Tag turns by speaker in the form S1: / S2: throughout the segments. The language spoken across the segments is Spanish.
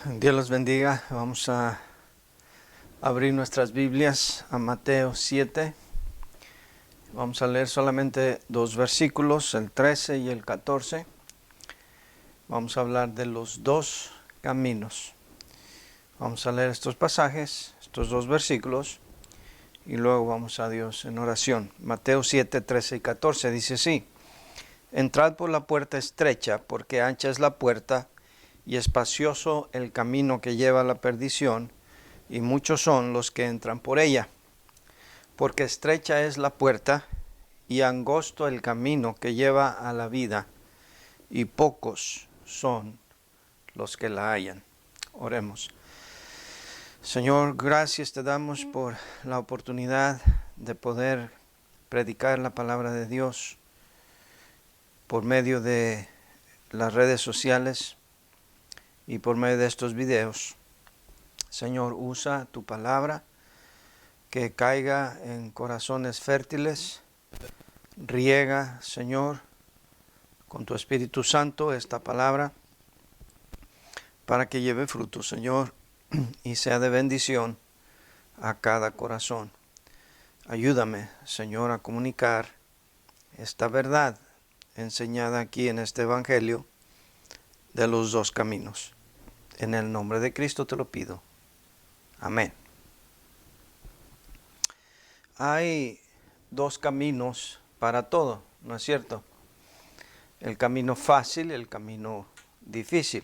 S1: Dios los bendiga. Vamos a abrir nuestras Biblias a Mateo 7. Vamos a leer solamente dos versículos, el 13 y el 14. Vamos a hablar de los dos caminos. Vamos a leer estos pasajes, estos dos versículos, y luego vamos a Dios en oración. Mateo 7, 13 y 14 dice así: Entrad por la puerta estrecha, porque ancha es la puerta y espacioso el camino que lleva a la perdición, y muchos son los que entran por ella. Porque estrecha es la puerta y angosto el camino que lleva a la vida, y pocos son los que la hallan. Oremos. Señor, gracias te damos por la oportunidad de poder predicar la palabra de Dios por medio de las redes sociales y por medio de estos videos. Señor, usa tu palabra que caiga en corazones fértiles. Riega, Señor, con tu Espíritu Santo esta palabra para que lleve fruto, Señor, y sea de bendición a cada corazón. Ayúdame, Señor, a comunicar esta verdad enseñada aquí en este Evangelio de los dos caminos. En el nombre de Cristo te lo pido. Amén. Hay dos caminos para todo, ¿no es cierto? El camino fácil y el camino difícil.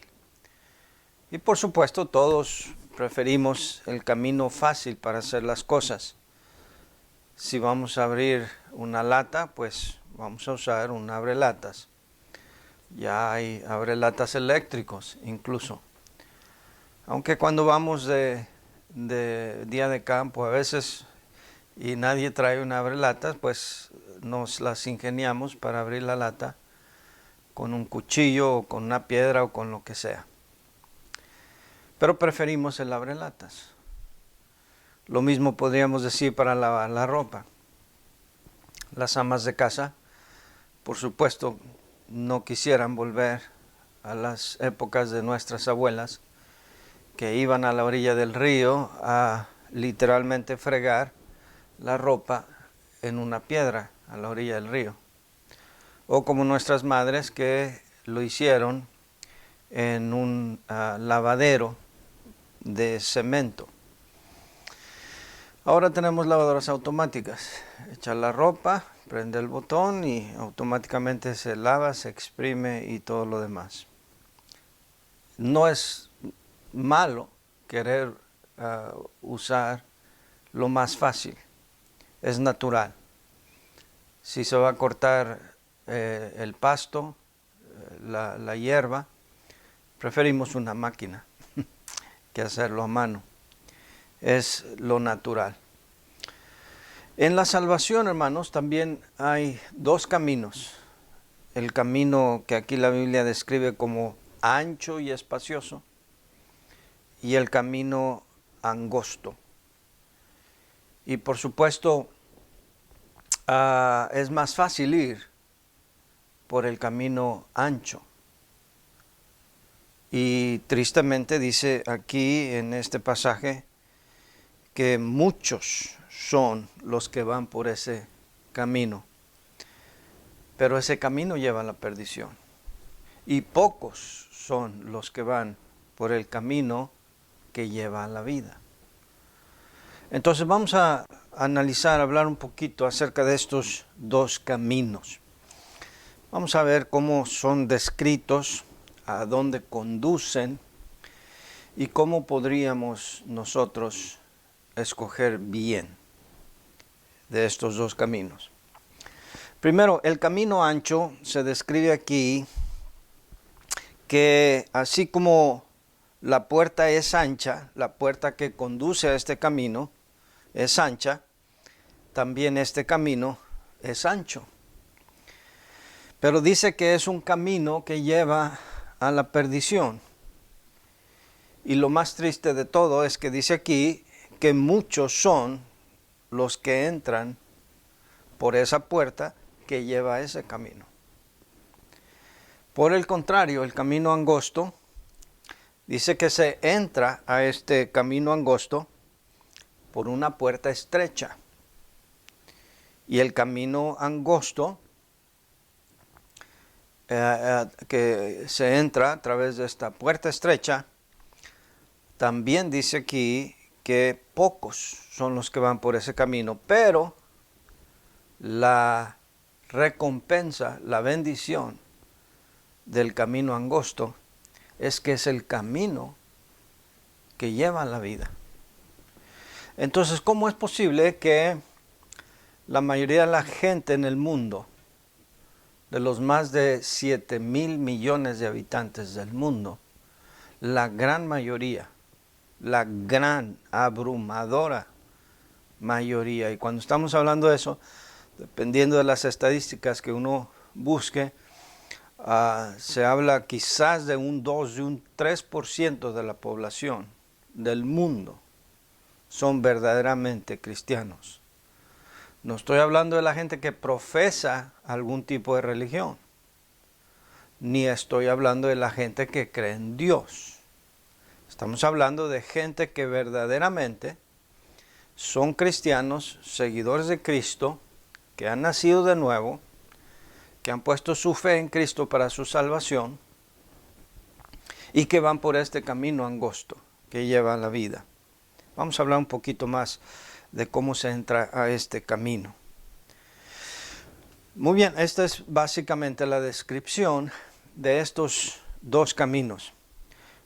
S1: Y por supuesto todos preferimos el camino fácil para hacer las cosas. Si vamos a abrir una lata, pues vamos a usar un abrelatas. Ya hay abrelatas eléctricos incluso. Aunque cuando vamos de día de campo a veces y nadie trae un abrelatas, pues nos las ingeniamos para abrir la lata con un cuchillo o con una piedra o con lo que sea. Pero preferimos el abrelatas. Lo mismo podríamos decir para lavar la ropa. Las amas de casa, por supuesto, no quisieran volver a las épocas de nuestras abuelas, que iban a la orilla del río a literalmente fregar la ropa en una piedra a la orilla del río. O como nuestras madres que lo hicieron en un lavadero de cemento. Ahora tenemos lavadoras automáticas. Echa la ropa, prende el botón y automáticamente se lava, se exprime y todo lo demás. No es malo querer usar lo más fácil. Es natural. Si se va a cortar el pasto, la hierba, preferimos una máquina que hacerlo a mano. Es lo natural. En la salvación, hermanos, también hay dos caminos. El camino que aquí la Biblia describe como ancho y espacioso, y el camino angosto. Y por supuesto, es más fácil ir por el camino ancho. Y tristemente dice aquí en este pasaje que muchos son los que van por ese camino. Pero ese camino lleva a la perdición. Y pocos son los que van por el camino que lleva a la vida. Entonces vamos a analizar, hablar un poquito acerca de estos dos caminos. Vamos a ver cómo son descritos, a dónde conducen y cómo podríamos nosotros escoger bien de estos dos caminos. Primero, el camino ancho se describe aquí que así como la puerta es ancha, la puerta que conduce a este camino es ancha, también este camino es ancho. Pero dice que es un camino que lleva a la perdición. Y lo más triste de todo es que dice aquí que muchos son los que entran por esa puerta que lleva a ese camino. Por el contrario, el camino angosto Dice que se entra a este camino angosto por una puerta estrecha. Y el camino angosto que se entra a través de esta puerta estrecha, también dice aquí que pocos son los que van por ese camino, pero la recompensa, la bendición del camino angosto es que es el camino que lleva a la vida. Entonces, ¿cómo es posible que la mayoría de la gente en el mundo, de los más de 7,000 millones de habitantes del mundo, la gran mayoría, la gran abrumadora mayoría, y cuando estamos hablando de eso, dependiendo de las estadísticas que uno busque, se habla quizás de un 2, de un 3% de la población del mundo son verdaderamente cristianos. No estoy hablando de la gente que profesa algún tipo de religión, ni estoy hablando de la gente que cree en Dios. Estamos hablando de gente que verdaderamente son cristianos, seguidores de Cristo, que han nacido de nuevo, que han puesto su fe en Cristo para su salvación y que van por este camino angosto que lleva a la vida. Vamos a hablar un poquito más de cómo se entra a este camino. Muy bien, esta es básicamente la descripción de estos dos caminos.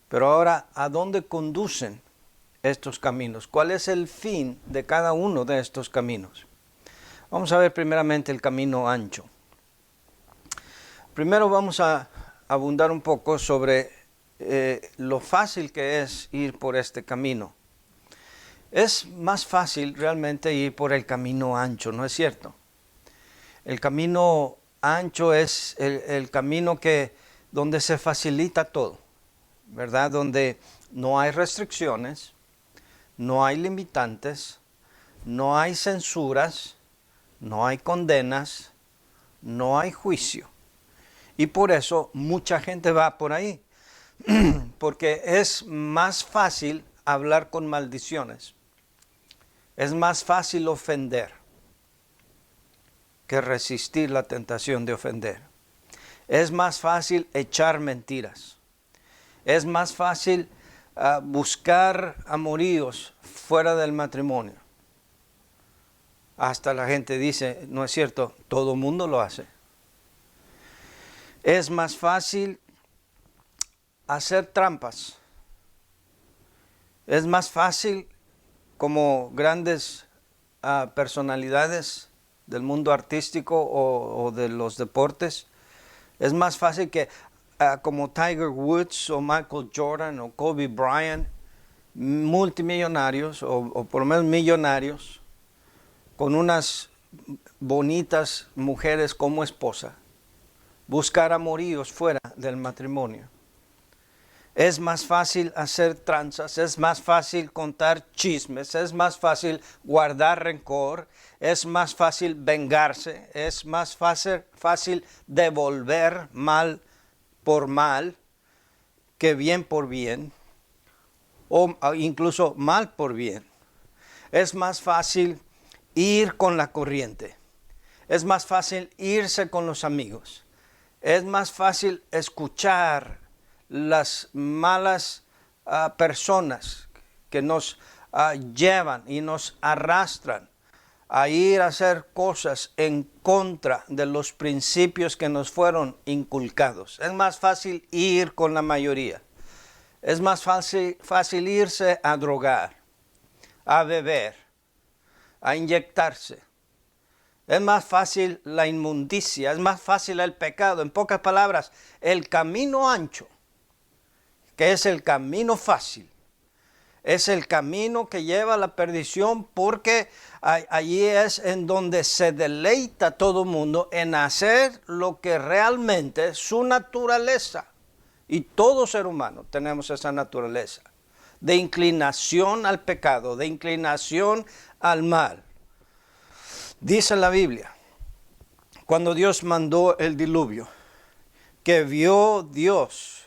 S1: Pero ahora, ¿a dónde conducen estos caminos? ¿Cuál es el fin de cada uno de estos caminos? Vamos a ver primeramente el camino ancho. Primero vamos a abundar un poco sobre lo fácil que es ir por este camino. Es más fácil realmente ir por el camino ancho, ¿no es cierto? El camino ancho es el camino donde se facilita todo, ¿verdad? Donde no hay restricciones, no hay limitantes, no hay censuras, no hay condenas, no hay juicio. Y por eso mucha gente va por ahí, porque es más fácil hablar con maldiciones. Es más fácil ofender que resistir la tentación de ofender. Es más fácil echar mentiras. Es más fácil buscar amoríos fuera del matrimonio. Hasta la gente dice, no es cierto, todo el mundo lo hace. Es más fácil hacer trampas. Es más fácil, como grandes personalidades del mundo artístico o de los deportes, es más fácil que como Tiger Woods o Michael Jordan o Kobe Bryant, multimillonarios o por lo menos millonarios, con unas bonitas mujeres como esposa, buscar amoríos fuera del matrimonio. Es más fácil hacer tranzas, es más fácil contar chismes, es más fácil guardar rencor, es más fácil vengarse, es más fácil devolver mal por mal que bien por bien, o incluso mal por bien. Es más fácil ir con la corriente, es más fácil irse con los amigos, es más fácil escuchar las malas personas que nos llevan y nos arrastran a ir a hacer cosas en contra de los principios que nos fueron inculcados. Es más fácil ir con la mayoría. Es más fácil irse a drogar, a beber, a inyectarse. Es más fácil la inmundicia, es más fácil el pecado. En pocas palabras, el camino ancho, que es el camino fácil, es el camino que lleva a la perdición, porque allí es en donde se deleita todo mundo en hacer lo que realmente es su naturaleza. Y todo ser humano tenemos esa naturaleza de inclinación al pecado, de inclinación al mal. Dice la Biblia, cuando Dios mandó el diluvio, que vio Dios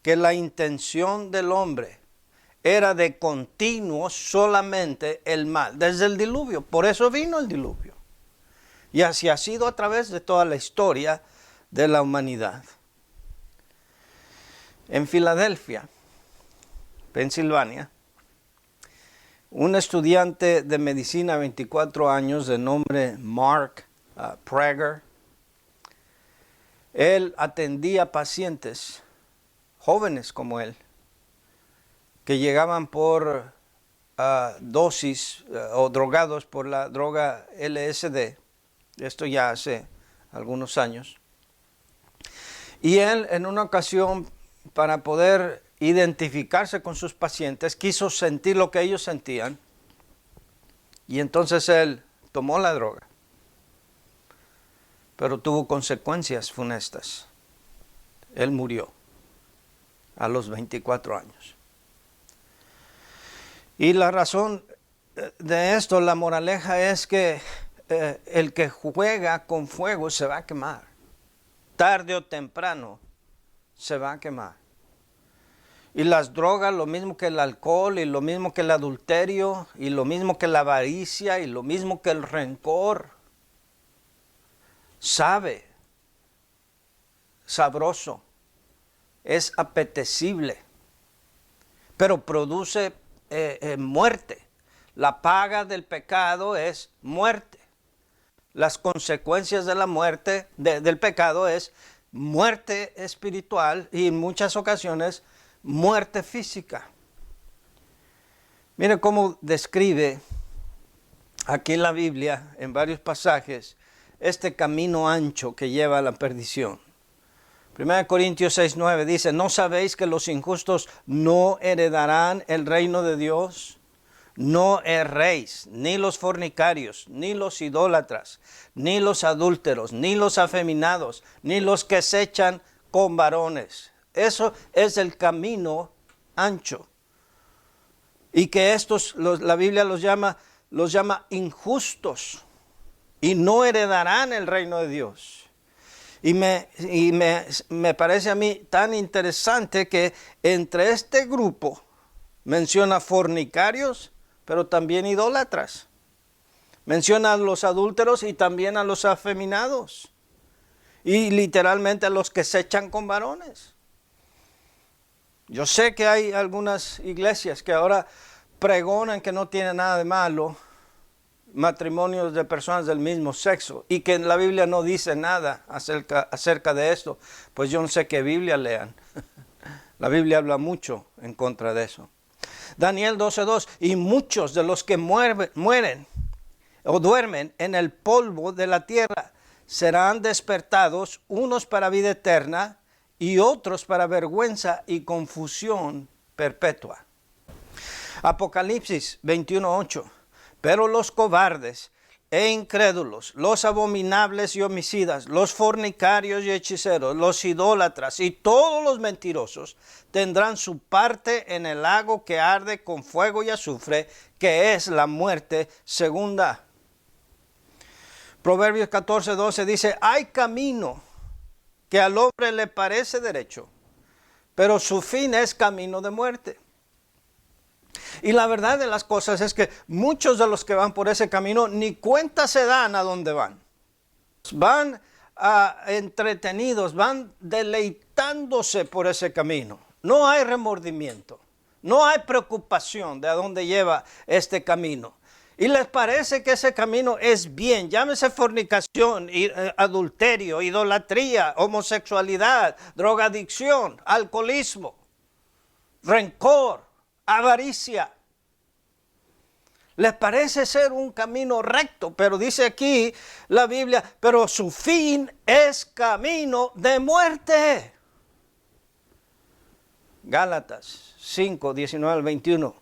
S1: que la intención del hombre era de continuo solamente el mal, desde el diluvio. Por eso vino el diluvio. Y así ha sido a través de toda la historia de la humanidad. En Filadelfia, Pensilvania, un estudiante de medicina de 24 años de nombre Mark Prager, él atendía pacientes jóvenes como él, que llegaban por dosis o drogados por la droga LSD. Esto ya hace algunos años. Y él en una ocasión, para poder identificarse con sus pacientes, quiso sentir lo que ellos sentían. Y entonces él tomó la droga. Pero tuvo consecuencias funestas. Él murió a los 24 años. Y la razón de esto, la moraleja es que el que juega con fuego se va a quemar. Tarde o temprano se va a quemar. Y las drogas, lo mismo que el alcohol, y lo mismo que el adulterio, y lo mismo que la avaricia, y lo mismo que el rencor, sabe, sabroso, es apetecible, pero produce muerte. La paga del pecado es muerte. Las consecuencias de la muerte, del pecado, es muerte espiritual y en muchas ocasiones muerte física. Mire cómo describe aquí la Biblia en varios pasajes este camino ancho que lleva a la perdición. 1 Corintios 6:9 dice: ¿no sabéis que los injustos no heredarán el reino de Dios? No erréis, ni los fornicarios, ni los idólatras, ni los adúlteros, ni los afeminados, ni los que se echan con varones. Eso es el camino ancho. Y que estos, la Biblia los llama injustos, y no heredarán el reino de Dios. Y me parece a mí tan interesante que entre este grupo menciona fornicarios, pero también idólatras. Menciona a los adúlteros y también a los afeminados. Y literalmente a los que se echan con varones. Yo sé que hay algunas iglesias que ahora pregonan que no tiene nada de malo matrimonios de personas del mismo sexo, y que la Biblia no dice nada acerca de esto. Pues yo no sé qué Biblia lean. La Biblia habla mucho en contra de eso. Daniel 12:2: y muchos de los que mueren o duermen en el polvo de la tierra serán despertados, unos para vida eterna y otros para vergüenza y confusión perpetua. Apocalipsis 21:8: pero los cobardes e incrédulos, los abominables y homicidas, los fornicarios y hechiceros, los idólatras y todos los mentirosos tendrán su parte en el lago que arde con fuego y azufre, que es la muerte segunda. Proverbios 14:12 dice: hay camino que al hombre le parece derecho, pero su fin es camino de muerte. Y la verdad de las cosas es que muchos de los que van por ese camino ni cuenta se dan a dónde van. Van entretenidos, van deleitándose por ese camino. No hay remordimiento, no hay preocupación de a dónde lleva este camino. Y les parece que ese camino es bien, llámese fornicación, adulterio, idolatría, homosexualidad, drogadicción, alcoholismo, rencor, avaricia. Les parece ser un camino recto, pero dice aquí la Biblia: pero su fin es camino de muerte. Gálatas 5:19-21: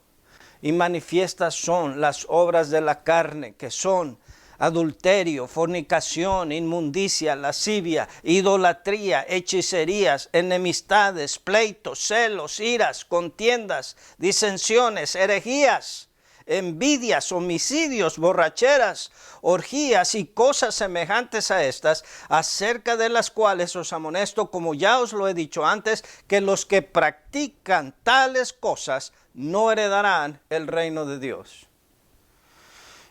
S1: y manifiestas son las obras de la carne, que son adulterio, fornicación, inmundicia, lascivia, idolatría, hechicerías, enemistades, pleitos, celos, iras, contiendas, disensiones, herejías, envidias, homicidios, borracheras, orgías y cosas semejantes a estas, acerca de las cuales os amonesto, como ya os lo he dicho antes, que los que practican tales cosas no heredarán el reino de Dios.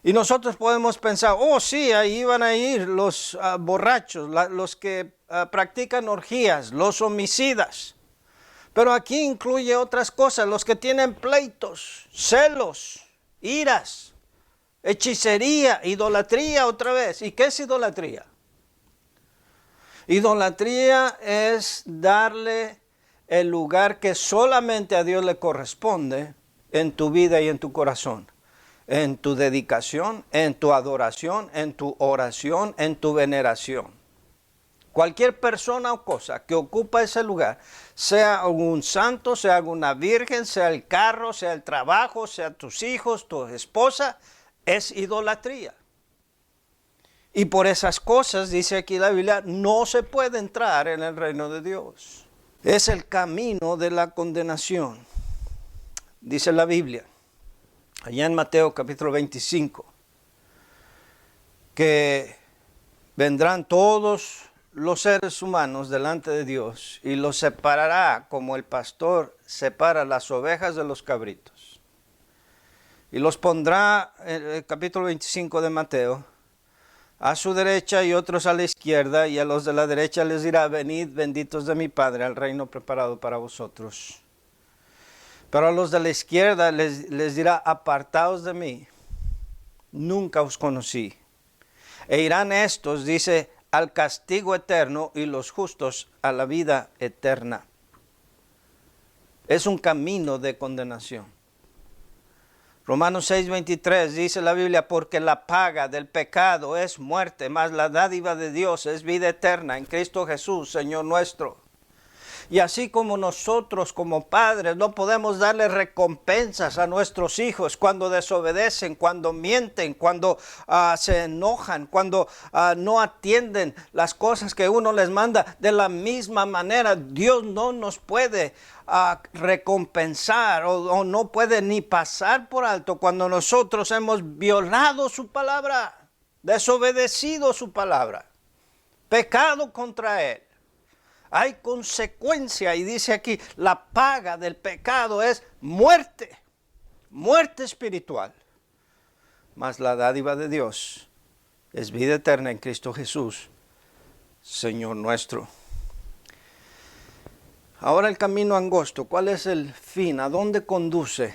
S1: Y nosotros podemos pensar, oh sí, ahí van a ir los borrachos, los que practican orgías, los homicidas. Pero aquí incluye otras cosas, los que tienen pleitos, celos, iras, hechicería, idolatría otra vez. ¿Y qué es idolatría? Idolatría es darle el lugar que solamente a Dios le corresponde en tu vida y en tu corazón. En tu dedicación, en tu adoración, en tu oración, en tu veneración. Cualquier persona o cosa que ocupa ese lugar, sea un santo, sea una virgen, sea el carro, sea el trabajo, sea tus hijos, tu esposa, es idolatría. Y por esas cosas, dice aquí la Biblia, no se puede entrar en el reino de Dios. Es el camino de la condenación, dice la Biblia. Allá en Mateo capítulo 25, que vendrán todos los seres humanos delante de Dios y los separará como el pastor separa las ovejas de los cabritos. Y los pondrá, en el capítulo 25 de Mateo, a su derecha y otros a la izquierda, y a los de la derecha les dirá, venid benditos de mi Padre al reino preparado para vosotros. Pero a los de la izquierda les dirá, apartaos de mí, nunca os conocí. E irán estos, dice, al castigo eterno y los justos a la vida eterna. Es un camino de condenación. Romanos 6:23 dice la Biblia, porque la paga del pecado es muerte, mas la dádiva de Dios es vida eterna en Cristo Jesús, Señor nuestro. Y así como nosotros como padres no podemos darle recompensas a nuestros hijos cuando desobedecen, cuando mienten, cuando se enojan, cuando no atienden las cosas que uno les manda, de la misma manera Dios no nos puede recompensar o no puede ni pasar por alto cuando nosotros hemos violado su palabra, desobedecido su palabra, pecado contra Él. Hay consecuencia y dice aquí, la paga del pecado es muerte, muerte espiritual. Mas la dádiva de Dios es vida eterna en Cristo Jesús, Señor nuestro. Ahora el camino angosto, ¿cuál es el fin? ¿A dónde conduce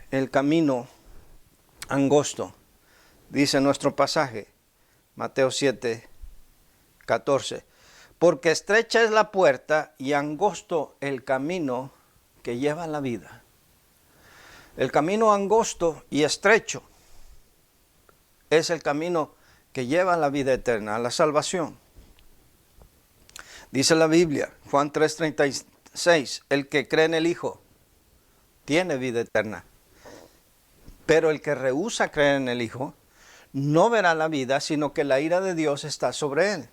S1: el camino angosto? Dice nuestro pasaje, Mateo 7:14. Porque estrecha es la puerta y angosto el camino que lleva a la vida. El camino angosto y estrecho es el camino que lleva a la vida eterna, a la salvación. Dice la Biblia, Juan 3:36, el que cree en el Hijo tiene vida eterna. Pero el que rehúsa creer en el Hijo no verá la vida, sino que la ira de Dios está sobre él.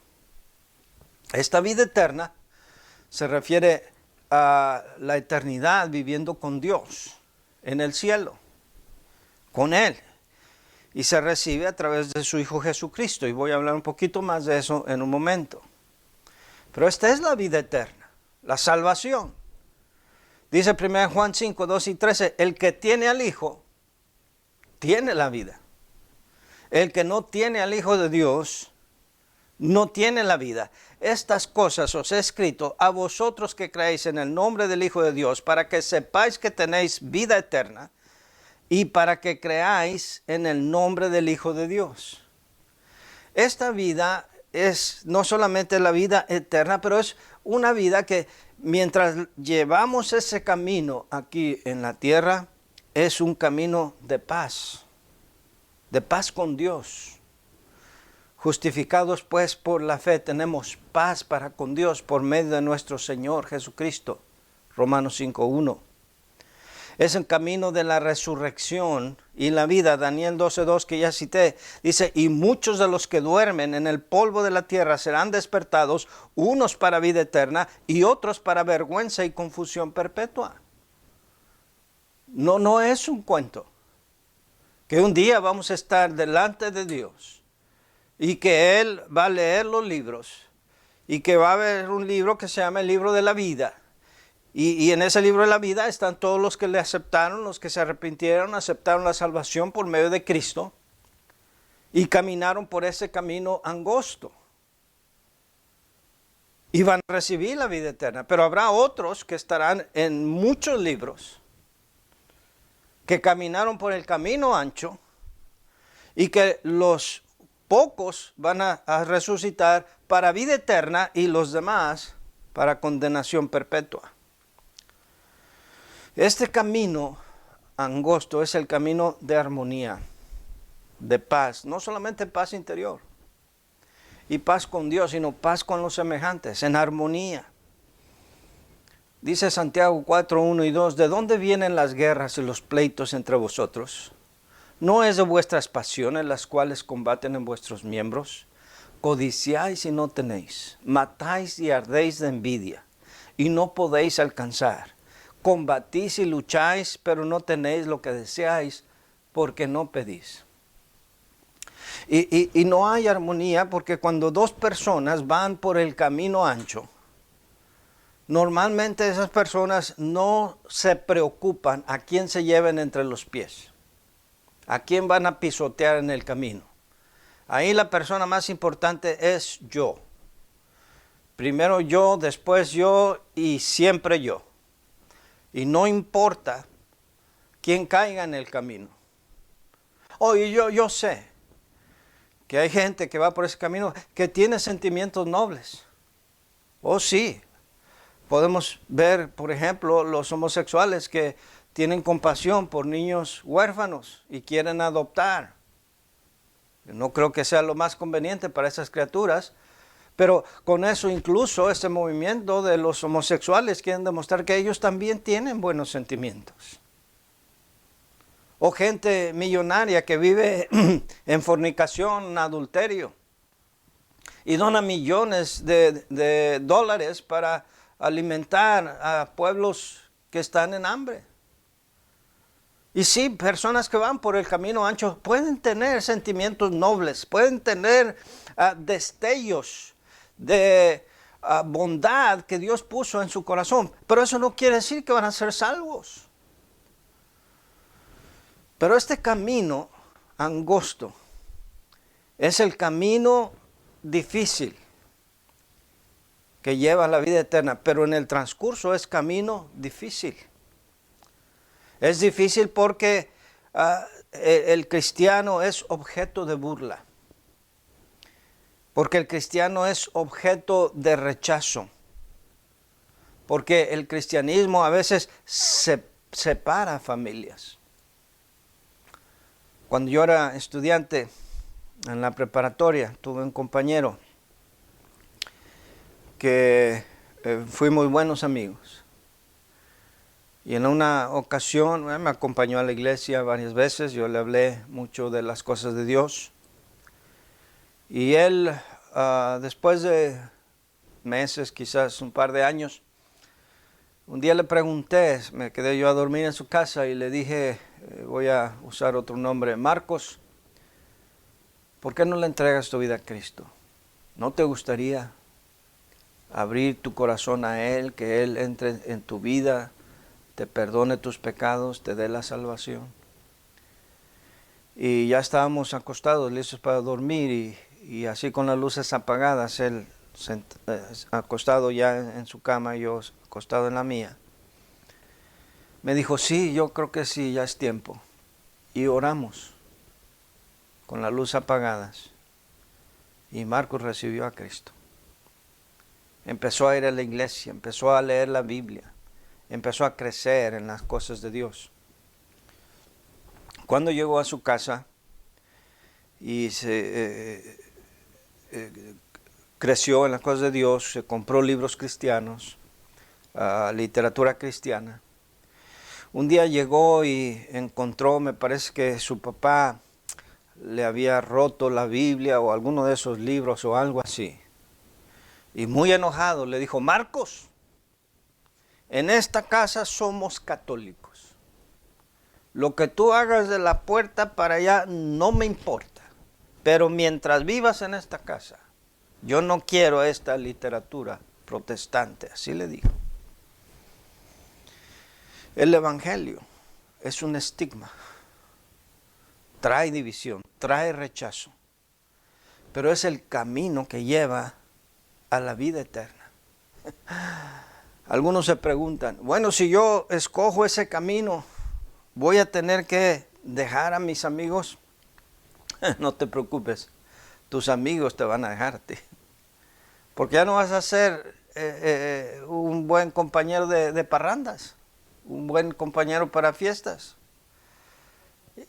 S1: Esta vida eterna se refiere a la eternidad viviendo con Dios en el cielo, con Él. Y se recibe a través de su Hijo Jesucristo. Y voy a hablar un poquito más de eso en un momento. Pero esta es la vida eterna, la salvación. Dice 1 Juan 5, 2 y 13, el que tiene al Hijo, tiene la vida. El que no tiene al Hijo de Dios, no tiene la vida. Estas cosas os he escrito a vosotros que creéis en el nombre del Hijo de Dios, para que sepáis que tenéis vida eterna y para que creáis en el nombre del Hijo de Dios. Esta vida es no solamente la vida eterna, pero es una vida que mientras llevamos ese camino aquí en la tierra, es un camino de paz con Dios. Justificados pues por la fe tenemos paz para con Dios por medio de nuestro Señor Jesucristo. Romanos 5:1. Es el camino de la resurrección y la vida. Daniel 12:2 que ya cité, dice, y muchos de los que duermen en el polvo de la tierra serán despertados, unos para vida eterna y otros para vergüenza y confusión perpetua. No es un cuento. que un día vamos a estar delante de Dios y que Él va a leer los libros y que va a haber un libro que se llama el libro de la vida. Y en ese libro de la vida están todos los que le aceptaron, los que se arrepintieron, aceptaron la salvación por medio de Cristo y caminaron por ese camino angosto. Y van a recibir la vida eterna. Pero habrá otros que estarán en muchos libros, que caminaron por el camino ancho y que los pocos van a resucitar para vida eterna y los demás para condenación perpetua. Este camino angosto es el camino de armonía, de paz, no solamente paz interior y paz con Dios, sino paz con los semejantes, en armonía. Dice Santiago 4, 1 y 2, ¿de dónde vienen las guerras y los pleitos entre vosotros? ¿No es de vuestras pasiones las cuales combaten en vuestros miembros? Codiciáis y no tenéis, matáis y ardéis de envidia, y no podéis alcanzar. Combatís y lucháis, pero no tenéis lo que deseáis, porque no pedís. Y no hay armonía, porque cuando dos personas van por el camino ancho, normalmente esas personas no se preocupan a quién se lleven entre los pies, a quién van a pisotear en el camino. Ahí la persona más importante es yo. Primero yo, después yo y siempre yo. Y no importa quién caiga en el camino. Oye, yo sé que hay gente que va por ese camino que tiene sentimientos nobles. Oh, sí. Podemos ver, por ejemplo, los homosexuales que tienen compasión por niños huérfanos y quieren adoptar. No creo que sea lo más conveniente para esas criaturas, pero con eso incluso este movimiento de los homosexuales quieren demostrar que ellos también tienen buenos sentimientos. O gente millonaria que vive en fornicación, en adulterio, y dona millones de dólares para alimentar a pueblos que están en hambre. Y sí, personas que van por el camino ancho pueden tener sentimientos nobles, pueden tener destellos de bondad que Dios puso en su corazón, pero eso no quiere decir que van a ser salvos. Pero este camino angosto es el camino difícil que lleva a la vida eterna, pero en el transcurso es camino difícil. Es difícil porque el cristiano es objeto de burla. Porque el cristiano es objeto de rechazo. Porque el cristianismo a veces separa familias. Cuando yo era estudiante en la preparatoria, tuve un compañero que fuimos buenos amigos. Y en una ocasión me acompañó a la iglesia varias veces, yo le hablé mucho de las cosas de Dios. Y él, después de meses, quizás un par de años, un día le pregunté, me quedé yo a dormir en su casa y le dije, voy a usar otro nombre, Marcos, ¿por qué no le entregas tu vida a Cristo? ¿No te gustaría abrir tu corazón a Él, que Él entre en tu vida, te perdone tus pecados, te dé la salvación? Y ya estábamos acostados, listos para dormir, y así con las luces apagadas, él acostado ya en su cama, yo acostado en la mía. Me dijo, sí, yo creo que sí, ya es tiempo. Y oramos con las luces apagadas. Y Marcos recibió a Cristo. Empezó a ir a la iglesia, empezó a leer la Biblia, empezó a crecer en las cosas de Dios. Cuando llegó a su casa y creció en las cosas de Dios, se compró libros cristianos, literatura cristiana. Un día llegó y encontró, me parece que su papá le había roto la Biblia o alguno de esos libros o algo así. Y muy enojado le dijo, Marcos, en esta casa somos católicos. Lo que tú hagas de la puerta para allá no me importa. Pero mientras vivas en esta casa, yo no quiero esta literatura protestante, así le digo. El evangelio es un estigma. Trae división, trae rechazo. Pero es el camino que lleva a la vida eterna. Algunos se preguntan, bueno, si yo escojo ese camino, ¿voy a tener que dejar a mis amigos? No te preocupes, tus amigos te van a dejarte. Porque ya no vas a ser un buen compañero de parrandas, un buen compañero para fiestas.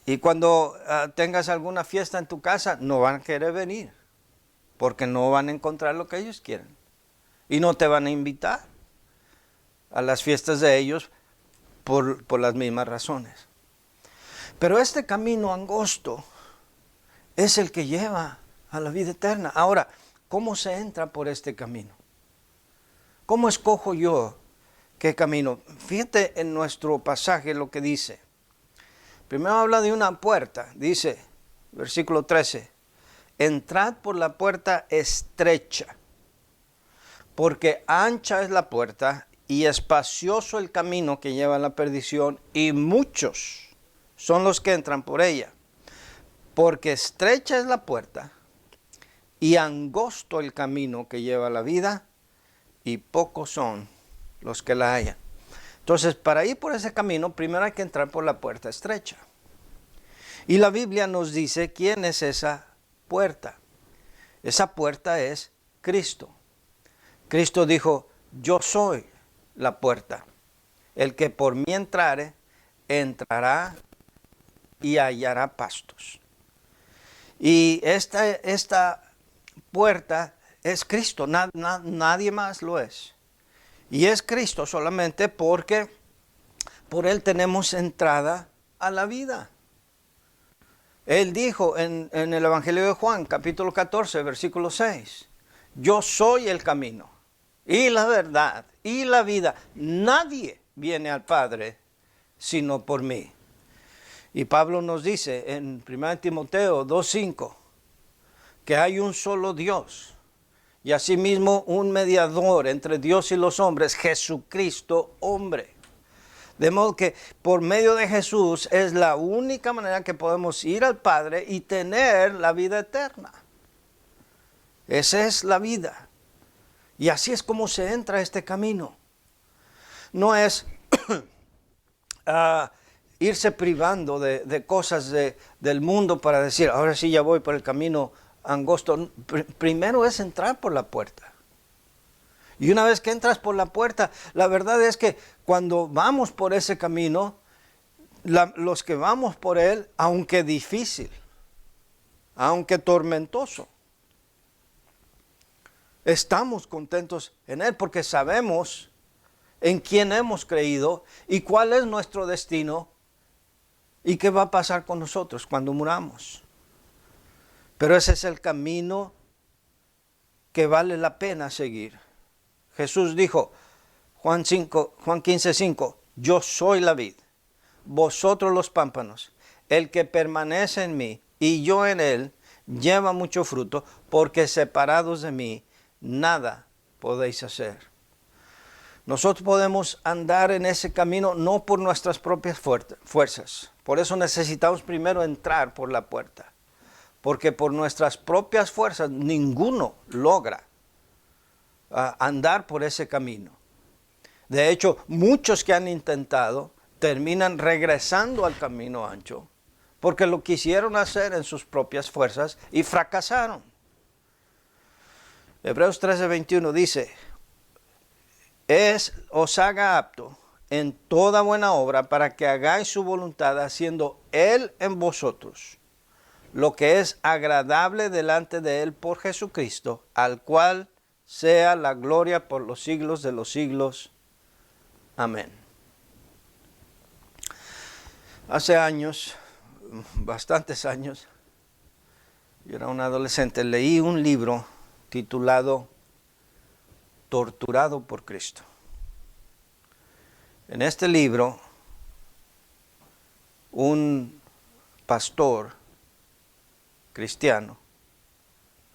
S1: Y cuando tengas alguna fiesta en tu casa, no van a querer venir, porque no van a encontrar lo que ellos quieren. Y no te van a invitar a las fiestas de ellos por las mismas razones. Pero este camino angosto es el que lleva a la vida eterna. Ahora, ¿cómo se entra por este camino? ¿Cómo escojo yo qué camino? Fíjate en nuestro pasaje lo que dice. Primero habla de una puerta, dice, versículo 13, entrad por la puerta estrecha, porque ancha es la puerta y espacioso el camino que lleva a la perdición, y muchos son los que entran por ella. Porque estrecha es la puerta y angosto el camino que lleva a la vida, y pocos son los que la hallan. Entonces, para ir por ese camino, primero hay que entrar por la puerta estrecha. Y la Biblia nos dice quién es esa puerta. Esa puerta es Cristo. Cristo dijo, yo soy la puerta. El que por mí entrare, entrará y hallará pastos. Y esta puerta es Cristo, nadie más lo es. Y es Cristo solamente porque por Él tenemos entrada a la vida. Él dijo en el Evangelio de Juan, capítulo 14, versículo 6, yo soy el camino y la verdad y la vida. Nadie viene al Padre sino por mí. Y Pablo nos dice en 1 Timoteo 2:5 que hay un solo Dios y asimismo un mediador entre Dios y los hombres, Jesucristo hombre. De modo que por medio de Jesús es la única manera que podemos ir al Padre y tener la vida eterna. Esa es la vida. Y así es como se entra a este camino. No es irse privando de cosas del mundo para decir, ahora sí ya voy por el camino angosto. Primero es entrar por la puerta. Y una vez que entras por la puerta, la verdad es que cuando vamos por ese camino, los que vamos por él, aunque difícil, aunque tormentoso, estamos contentos en él porque sabemos en quién hemos creído y cuál es nuestro destino y qué va a pasar con nosotros cuando muramos. Pero ese es el camino que vale la pena seguir. Jesús dijo, Juan 15:5, yo soy la vid, vosotros los pámpanos. El que permanece en mí y yo en él, lleva mucho fruto, porque separados de mí, nada podéis hacer. Nosotros podemos andar en ese camino no por nuestras propias fuerzas. Por eso necesitamos primero entrar por la puerta. Porque por nuestras propias fuerzas ninguno logra andar por ese camino. De hecho, muchos que han intentado terminan regresando al camino ancho porque lo quisieron hacer en sus propias fuerzas y fracasaron. Hebreos 13:21 dice, os haga apto en toda buena obra para que hagáis su voluntad, haciendo Él en vosotros lo que es agradable delante de Él por Jesucristo, al cual sea la gloria por los siglos de los siglos. Amén. Hace años, bastantes años, yo era un adolescente, leí un libro titulado Torturado por Cristo. En este libro, un pastor cristiano,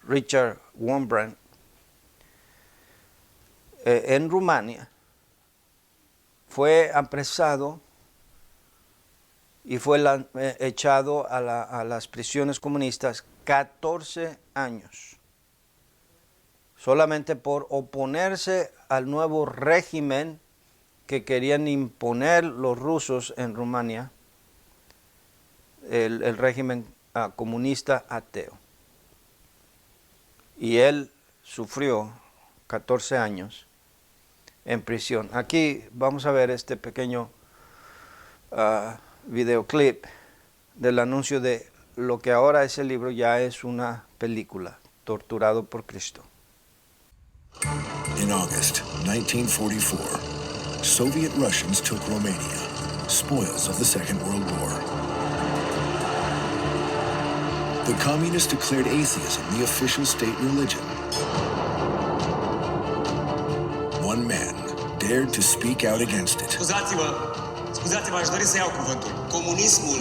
S1: Richard Wurmbrand, en Rumania, fue apresado y fue echado a las prisiones comunistas 14 años, solamente por oponerse al nuevo régimen que querían imponer los rusos en Rumania, el régimen comunista ateo. Y él sufrió 14 años en prisión. Aquí vamos a ver este pequeño videoclip del anuncio de lo que ahora ese libro ya es una película, Torturado por Cristo.
S2: In August 1944, Soviet Russians took Romania, spoils of the Second World War. The communists declared atheism the official state religion. One man dared to speak out against it.
S3: Scuzați-vă, aș dori să iau cuvântul. Comunismul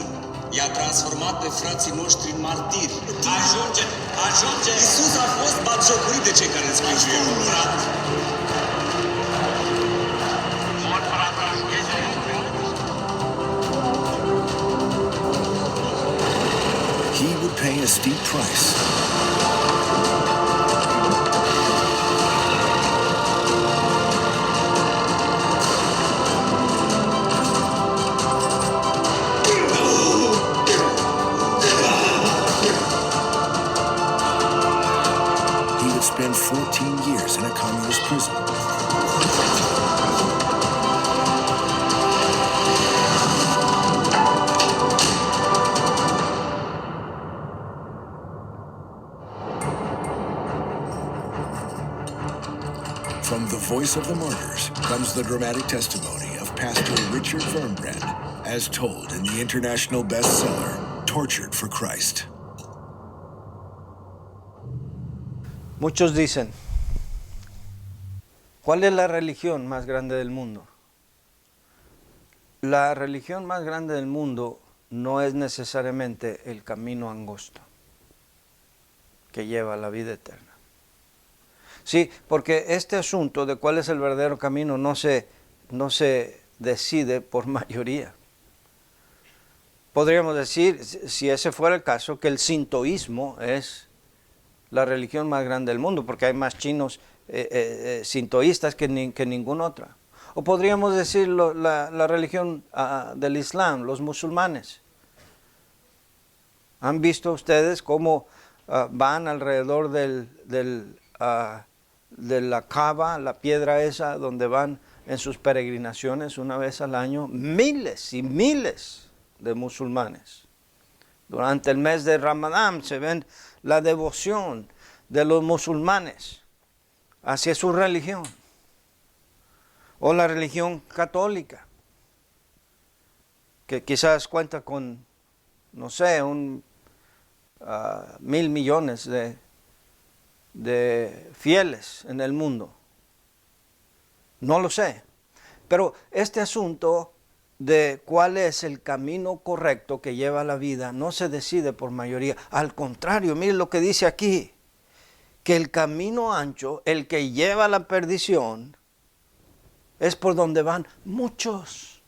S3: i-a transformat pe frații noștri în martiri. Ajunge! Iisus a fost batjocorit de cei care îl sprijină.
S2: He would pay a steep price. He would spend 14 years in a communist prison. From the voice of the martyrs comes the dramatic testimony of Pastor Richard Wurmbrand, as told in the international bestseller, Tortured for Christ.
S1: Muchos dicen, ¿cuál es la religión más grande del mundo? La religión más grande del mundo no es necesariamente el camino angosto que lleva a la vida eterna. Sí, porque este asunto de cuál es el verdadero camino no se decide por mayoría. Podríamos decir, si ese fuera el caso, que el sintoísmo es la religión más grande del mundo, porque hay más chinos sintoístas que ninguna otra. O podríamos decir la religión del Islam, los musulmanes. ¿Han visto ustedes cómo van alrededor de la Kaaba, la piedra esa, donde van en sus peregrinaciones una vez al año? Miles y miles de musulmanes. Durante el mes de Ramadán se ven la devoción de los musulmanes hacia su religión. O la religión católica, que quizás cuenta con, no sé, 1,000 millones de fieles en el mundo. No lo sé. Pero este asunto de cuál es el camino correcto que lleva a la vida no se decide por mayoría. Al contrario, miren lo que dice aquí, que el camino ancho, el que lleva a la perdición, es por donde van muchos.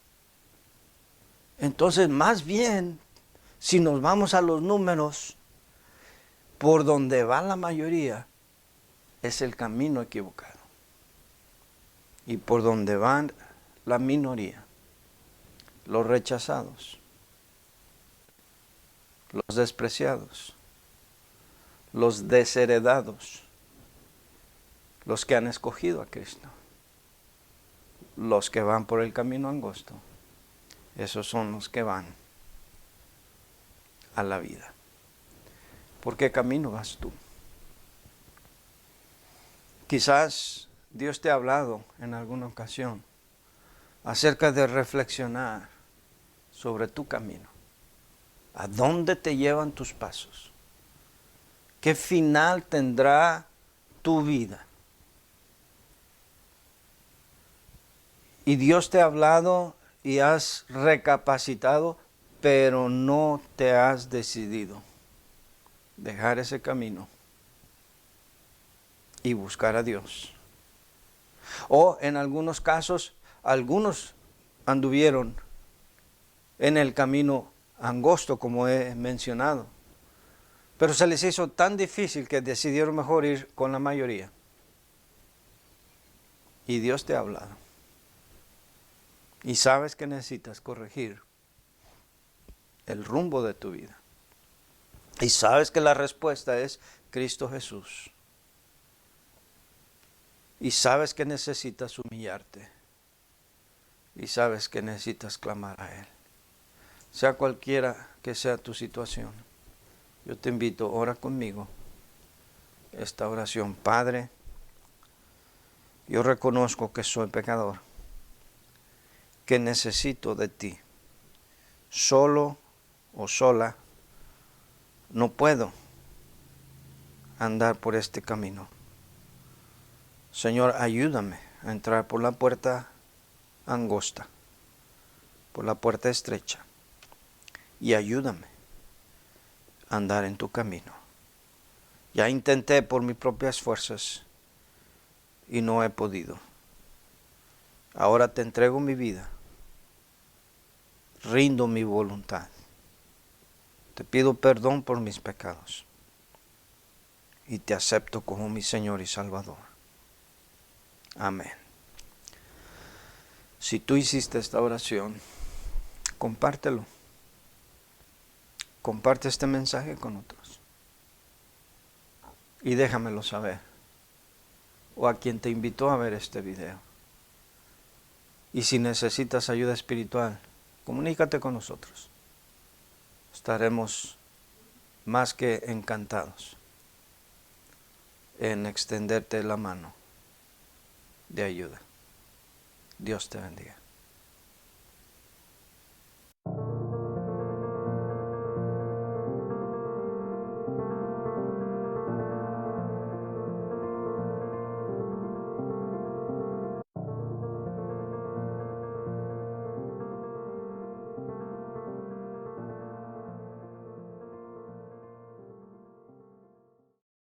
S1: Entonces, más bien, si nos vamos a los números, por donde va la mayoría es el camino equivocado. Y por donde van la minoría, los rechazados, los despreciados, los desheredados, los que han escogido a Cristo, los que van por el camino angosto, esos son los que van a la vida. ¿Por qué camino vas tú? Quizás Dios te ha hablado en alguna ocasión acerca de reflexionar sobre tu camino. ¿A dónde te llevan tus pasos? ¿Qué final tendrá tu vida? Y Dios te ha hablado y has recapacitado pero no te has decidido dejar ese camino y buscar a Dios. O en algunos casos, algunos anduvieron en el camino angosto, como he mencionado, pero se les hizo tan difícil que decidieron mejor ir con la mayoría. Y Dios te ha hablado. Y sabes que necesitas corregir el rumbo de tu vida. Y sabes que la respuesta es Cristo Jesús. Y sabes que necesitas humillarte. Y sabes que necesitas clamar a Él. Sea cualquiera que sea tu situación, yo te invito, ora conmigo esta oración. Padre, yo reconozco que soy pecador, que necesito de ti. Solo o sola no puedo andar por este camino. Señor, ayúdame a entrar por la puerta angosta, por la puerta estrecha, y ayúdame a andar en tu camino. Ya intenté por mis propias fuerzas y no he podido. Ahora te entrego mi vida, rindo mi voluntad. Te pido perdón por mis pecados y te acepto como mi Señor y Salvador. Amén. Si tú hiciste esta oración, compártelo. Comparte este mensaje con otros. Y déjamelo saber. O a quien te invitó a ver este video. Y si necesitas ayuda espiritual, comunícate con nosotros. Estaremos más que encantados en extenderte la mano de ayuda. Dios te bendiga.